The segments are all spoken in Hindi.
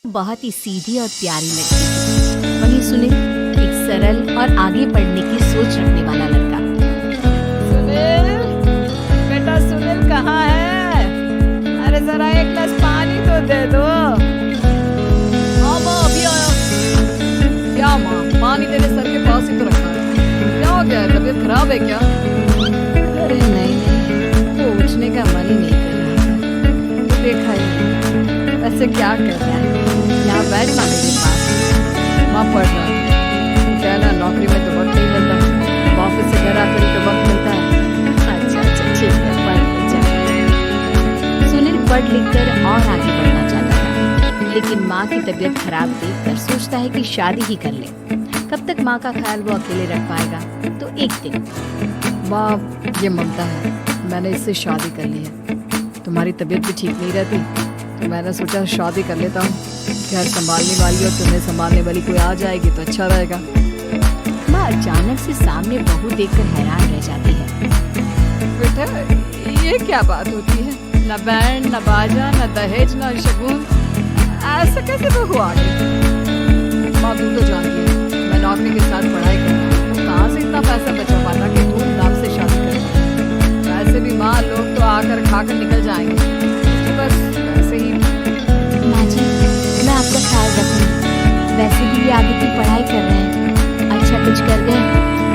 बहुत ही सीधी और प्यारी लड़की। वहीं सुनील एक सरल और आगे बढ़ने की सोच रखने वाला लड़का। सुनील, बेटा सुनील कहाँ है? अरे जरा एक गिलास पानी तो दे दो। हाँ माँ अभी आया। क्या माँ, पानी तेरे सर के पास ही तो रखा है, क्या हो गया? तबीयत खराब है क्या? अरे नहीं, वो उठने का मन ही नहीं कर रहा था। देखा ही, ऐसे क्या कर रहा है? यहाँ बैठ माँ मेरे पास। माँ पढ़ रहा है। क्या ना, नौकरी में तो वक्त नहीं मिलता, ऑफिस से घर आकर ही तो वक्त मिलता है। अच्छा ठीक है, पढ़ ले जा। सुनील पढ़ लिख कर और आगे बढ़ना चाहता था, लेकिन माँ की तबीयत खराब देखकर सोचता है कि शादी ही कर ले। कब तक माँ का ख्याल वो अकेले रख पाएगा? तो एक दिन, माँ ये ममता है, मैंने इससे शादी कर ली है। तुम्हारी तबीयत भी ठीक नहीं रहती, तो मैंने सोचा शादी कर लेता हूँ। घर संभालने वाली और तुम्हें संभालने वाली कोई आ जाएगी तो अच्छा रहेगा। माँ अचानक से सामने बहू देखकर हैरान रह जाती है। बेटा ये क्या बात होती है? न बैंड, न बाजा, न दहेज, न शगुन, ऐसा कैसे बहू आ गई? माँ तू तो जानती है मैं नौकरी के साथ पढ़ाई कर रहा हूँ, कहाँ से इतना पैसा बचा पाता कि धूमधाम से शादी कर। वैसे भी माँ लोग तो आकर खाकर निकल जाएंगे, बस वैसे ही। माँ जी मैं आपका ख्याल रखूंगी। वैसे भी ये आगे की पढ़ाई कर रहे हैं, अच्छा कुछ कर गए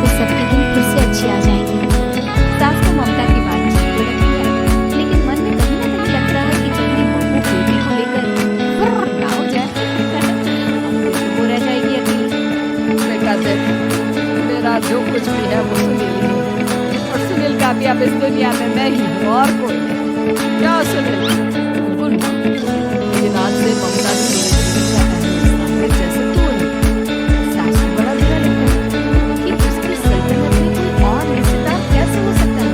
तो सबके दिन फिर से अच्छे आ जाएंगे। सास को ममता की बात ठीक तो लगती है, लेकिन मन में कहीं ना कहीं लगता है कि कहीं बहू बेटी को लेकर ना हो जाए, वो रह जाएगी अकेली। बेटा देख, मेरा जो कुछ भी है वो सुनील ही है, और सुनील का भी अब इस दुनिया में मैं ही हूँ और कोई नहीं। क्या सुनील? बिल्कुल माँ, लेकिन आज से ममता की जैसे तू है। सास को बड़ा बुरा लगता है कि उसकी सल्तनत में कोई और रिश्तेदार कैसे हो सकता है?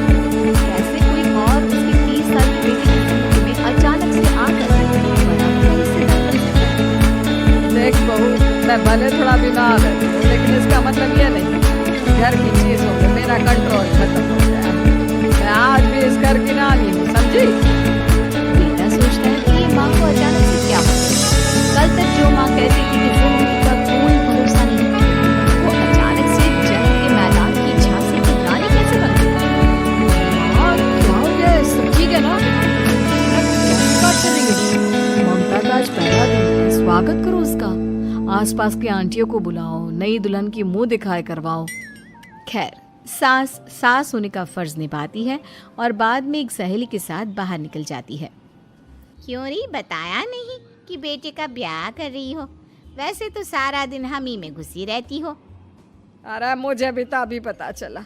कैसे कोई और उसकी 30 साल की बेटी की जिंदगी में अचानक से आकर बड़ा बुरा रिश्तेदार बन सकता है? देख बहू, मैं भले थोड़ा बीमार है, लेकिन इसका मतलब ये नहीं घर की चीजों में मेरा कंट्रोल खत्म हो गया है। मैं आज भी इस घर की रानी हूँ, समझी? बेटा सोचता है कि ये माँ को अचानक से क्या हो गया। कल तक जो माँ कहती थी कि जिंदगी का कोई भरोसा नहीं, वो अचानक से जंग के मैदान की झांसी की रानी कैसे बन गई? और क्या हो गया? सब ठीक है ना? कैसी बात करेंगे? ममता का आज पहला दिन है, स्वागत करो उसका। आसपास की आंटियों को बुलाओ, नई दुल्हन की मुंह दिखाए करवाओ। खैर, सास होने का फर्ज निभाती है और बाद में एक सहेली के साथ बाहर निकल जाती है। क्यों री बताया नहीं कि बेटे का ब्याह कर रही हो? वैसे तो सारा दिन हम ही में घुसी रहती हो। अरे मुझे भी तो अभी पता चला,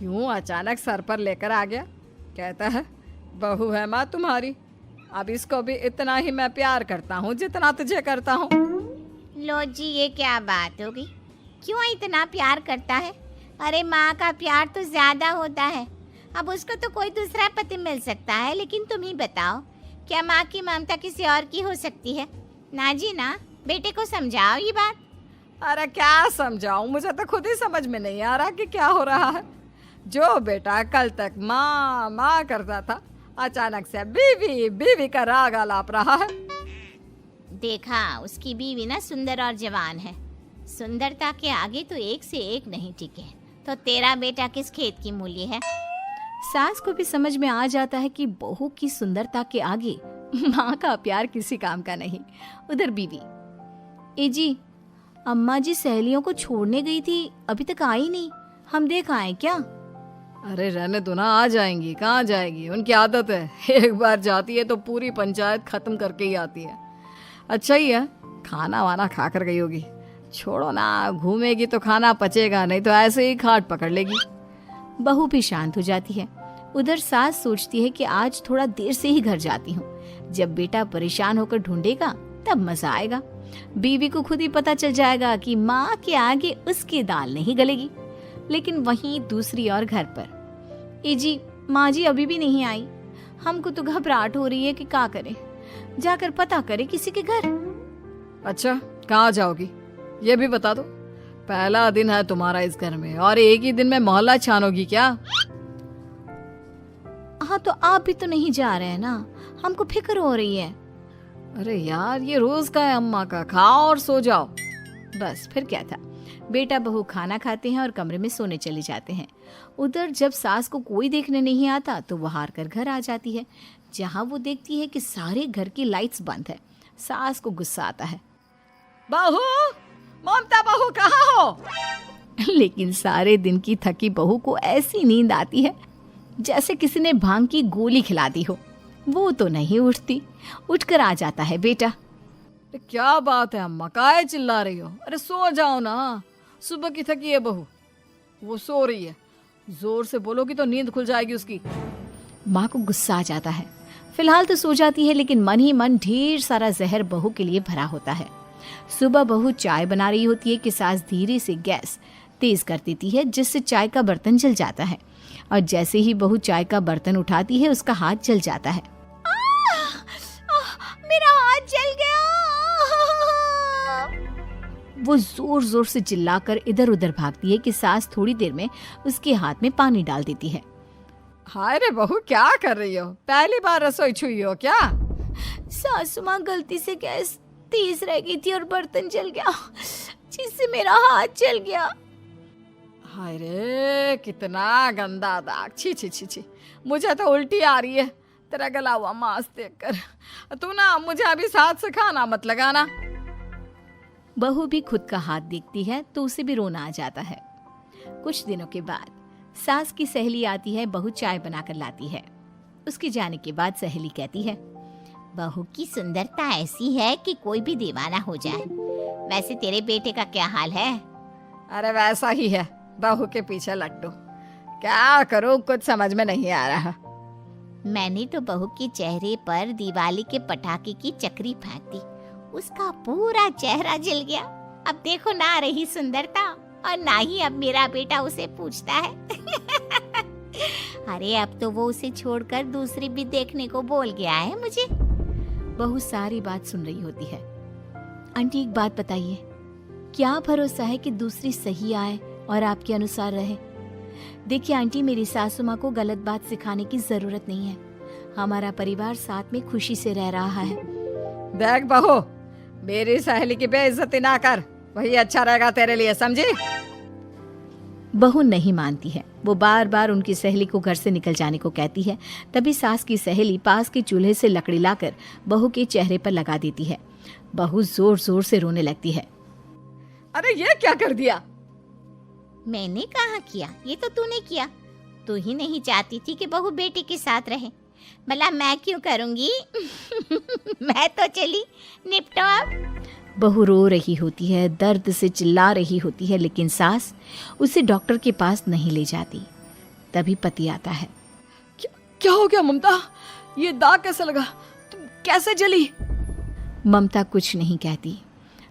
यूं अचानक सर पर लेकर आ गया। कहता है बहू है माँ तुम्हारी, अब इसको भी इतना ही मैं प्यार करता हूँ जितना तुझे करता हूँ। लो जी, ये क्या बात होगी? क्यों इतना प्यार करता है? अरे माँ का प्यार तो ज्यादा होता है। अब उसको तो कोई दूसरा पति मिल सकता है, लेकिन तुम ही बताओ, क्या माँ की ममता किसी और की हो सकती है? ना जी ना, बेटे को समझाओ ये बात। अरे क्या समझाऊं, मुझे तो खुद ही समझ में नहीं आ रहा कि क्या हो रहा है। जो बेटा कल तक माँ माँ करता था, अचानक से बीवी बीवी का राग आलाप रहा है। देखा, उसकी बीवी ना सुंदर और जवान है। सुंदरता के आगे तो एक से एक नहीं टिके, तो तेरा बेटा किस खेत की मूली है? सास को भी समझ में आ जाता है कि बहू की सुंदरता के आगे माँ का प्यार किसी काम का नहीं। उधर बीवी, ए जी, अम्मा जी सहेलियों को छोड़ने गई थी, अभी तक आई नहीं, हम देख आए क्या? अरे रहने दो ना, आ जाएंगी। कहाँ जाएगी, उनकी आदत है, एक बार जाती है तो पूरी पंचायत खत्म करके ही आती है। अच्छा ही है, खाना वाना खा कर गई होगी। छोड़ो ना, घूमेगी तो खाना पचेगा, नहीं तो ऐसे ही खाट पकड़ लेगी। बहू भी शांत हो जाती है। उधर सास सोचती है कि आज थोड़ा देर से ही घर जाती हूँ, जब बेटा परेशान होकर ढूंढेगा तब मजा आएगा। बीवी को खुद ही पता चल जाएगा कि माँ के आगे उसकी दाल नहीं गलेगी। लेकिन वहीं दूसरी ओर घर पर, ए जी, माँ जी अभी भी नहीं आई, हमको तो घबराहट हो रही है कि क्या करें, जाकर पता करें किसी के घर। अच्छा, कहाँ जाओगी ये भी बता दो। पहला दिन है तुम्हारा इस घर में और एक ही दिन में मोहल्ला छानोगी क्या? हाँ तो आप भी तो नहीं जा रहे हैं ना, हमको फिक्र हो रही है। अरे यार, ये रोज का है अम्मा का, खाओ और सो जाओ। बस फिर क्या था। बेटा बहू खाना खाते हैं और कमरे में सोने चले जाते हैं। उधर जब सास को कोई देखने नहीं आता तो वो हार कर घर आ जाती है, जहाँ वो देखती है कि सारे घर की लाइट्स बंद है। सास को गुस्सा आता है। बहू, ममता बहू कहाँ हो? लेकिन सारे दिन की थकी बहू को ऐसी नींद आती है जैसे किसी ने भांग की गोली खिला दी हो। वो तो नहीं उठती। उठकर आ जाता है बेटा। अरे क्या बात है अम्मा, काहे चिल्ला रही हो? अरे सो जाओ ना, सुबह की थकी है बहू, वो सो रही है। जोर से बोलोगी तो नींद खुल जाएगी उसकी। माँ को गुस्सा आ जाता है। फिलहाल तो सो जाती है, लेकिन मन ही मन ढेर सारा जहर बहू के लिए भरा होता है। सुबह बहू चाय बना रही होती है कि सास धीरे से गैस तेज कर देती है, जिससे चाय का बर्तन जल जाता है। और जैसे ही बहू चाय का बर्तन उठाती है, उसका हाथ जल जाता है। मेरा हाथ जल गया। वो जोर जोर से चिल्लाकर इधर उधर भागती है कि सास थोड़ी देर में उसके हाथ में पानी डाल देती है। हाय रे बहू, क्या कर रही हो? पहली बार रसोई छुई हो क्या? सासू माँ गलती से गैस तेज रह गई थी और बर्तन जल गया, जिससे मेरा हाथ जल गया। हाय रे, कितना गंदा दाग। छी छी छी छी, मुझे तो उल्टी आ रही है तेरा गला हुआ मांस देखकर। तू ना मुझे अभी साथ से खाना मत लगाना। बहू भी खुद का हाथ देखती है तो उसे भी रोना आ जाता है। कुछ दिनों के बाद सास की सहेली आती है। बहू चाय बनाकर लाती है। उसके जाने के बाद सहेली कहती है, बहू की सुंदरता ऐसी है कि कोई भी दीवाना हो जाए। वैसे तेरे बेटे का क्या हाल है? अरे वैसा ही है, बहू के पीछे लट्टू। क्या करूं, कुछ समझ में नहीं आ रहा। मैंने तो बहू के चेहरे पर दिवाली के पटाखे की चक्री फेंक दी, उसका पूरा चेहरा जल गया। अब देखो ना रही सुंदरता, और ना ही अब मेरा बेटा उसे पूछता है। अरे अब तो वो उसे छोड़कर दूसरी भी देखने को बोल गया है मुझे। बहू सारी बात सुन रही होती है। आंटी एक बात बताइए, क्या भरोसा है कि दूसरी सही आए और आपके अनुसार रहे? देखिए आंटी, मेरी सासू माँ को गलत बात सिखाने की जरूरत नहीं है। हमारा परिवार साथ में खुशी से रह रहा है। देख बहू, मेरी सहेली की बेइज्जती ना कर, वही अच्छा रहेगा तेरे लिए, समझी? बहू नहीं मानती है। वो बार बार उनकी सहेली को घर से निकल जाने को कहती है। तभी सास की सहेली पास के चूल्हे से लकड़ी लाकर बहू के चेहरे पर लगा देती है। बहू जोर जोर से रोने लगती है। अरे ये क्या कर दिया? मैंने कहाँ किया, ये तो तूने किया। तू ही नहीं चाहती थी कि बहू बेटे के साथ रहे, भला मैं क्यों करूंगी? मैं तो चली, निपटो अब। बहू रो रही होती है, दर्द से चिल्ला रही होती है, लेकिन सास उसे डॉक्टर के पास नहीं ले जाती। तभी पति आता है। क्या हो गया ममता? ये दाग कैसे लगा? तुम कैसे जली? ममता कुछ नहीं कहती,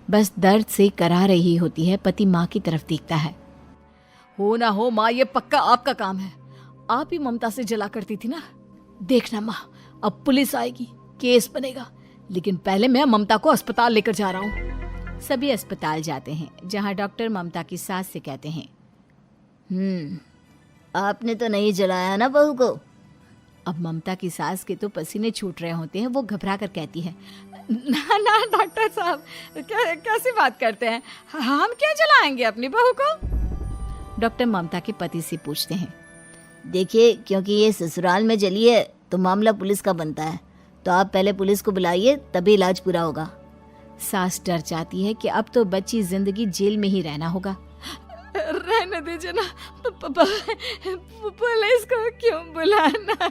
बस दर्द से करा रही होती है। पति माँ की तरफ देखता है। हो ना हो माँ, ये पक्का आपका काम है। आप ही ममता से जला करती थी ना। देखना माँ, अब पुलिस आएगी, केस बनेगा, लेकिन पहले मैं ममता को अस्पताल लेकर जा रहा हूँ। सभी अस्पताल जाते हैं, जहाँ डॉक्टर ममता की सास से कहते हैं, आपने तो नहीं जलाया ना बहू को? अब ममता की सास के तो पसीने छूट रहे होते हैं। वो घबरा कर कहती है, ना ना डॉक्टर साहब, कैसी बात करते हैं? हम क्या जलाएंगे अपनी बहू को? डॉक्टर ममता के पति से पूछते हैं। देखिए, क्योंकि ये ससुराल में जली है तो मामला पुलिस का बनता है, तो आप पहले पुलिस को बुलाइए, तभी इलाज पूरा होगा। सास डर जाती है कि अब तो बच्ची जिंदगी जेल में ही रहना होगा। रहने दीजिए ना, पुलिस को क्यों बुलाना?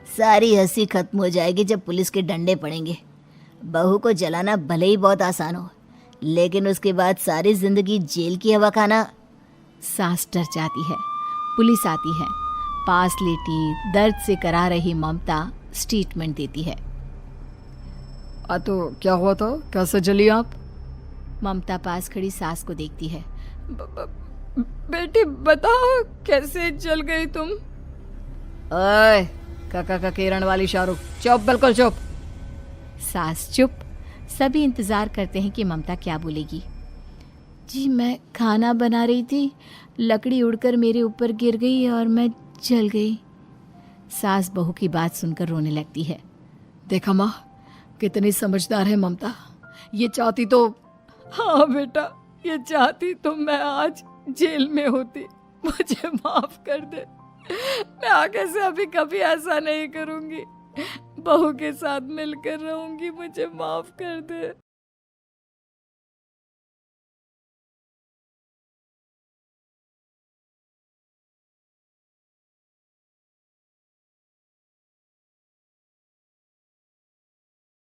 सारी हंसी खत्म हो जाएगी जब पुलिस के डंडे पड़ेंगे। बहू को जलाना भले ही बहुत आसान हो, लेकिन उसके बाद सारी जिंदगी जेल की हवा खाना। सास डर जाती है। पुलिस आती है। पास लेटी दर्द से करा रही ममता स्टेटमेंट देती है। तो क्या हुआ था? कैसे जली आप? ममता पास खड़ी सास को देखती है। बेटी बताओ, कैसे जल गई तुम? ओए, काका का किरण वाली शाहरुख, चुप, बिल्कुल चुप। सास चुप। सभी इंतजार करते हैं कि ममता क्या बोलेगी। जी मैं खाना बना रही थी, लकड़ी उड़कर मेरे ऊपर गिर गई और मैं जल गई। सास बहू की बात सुनकर रोने लगती है। देखा माँ, कितनी समझदार है ममता। ये चाहती तो, हाँ बेटा, ये चाहती तो मैं आज जेल में होती। मुझे माफ कर दे, मैं आगे से अभी कभी ऐसा नहीं करूंगी। बहू के साथ मिलकर रहूंगी, मुझे माफ कर दे।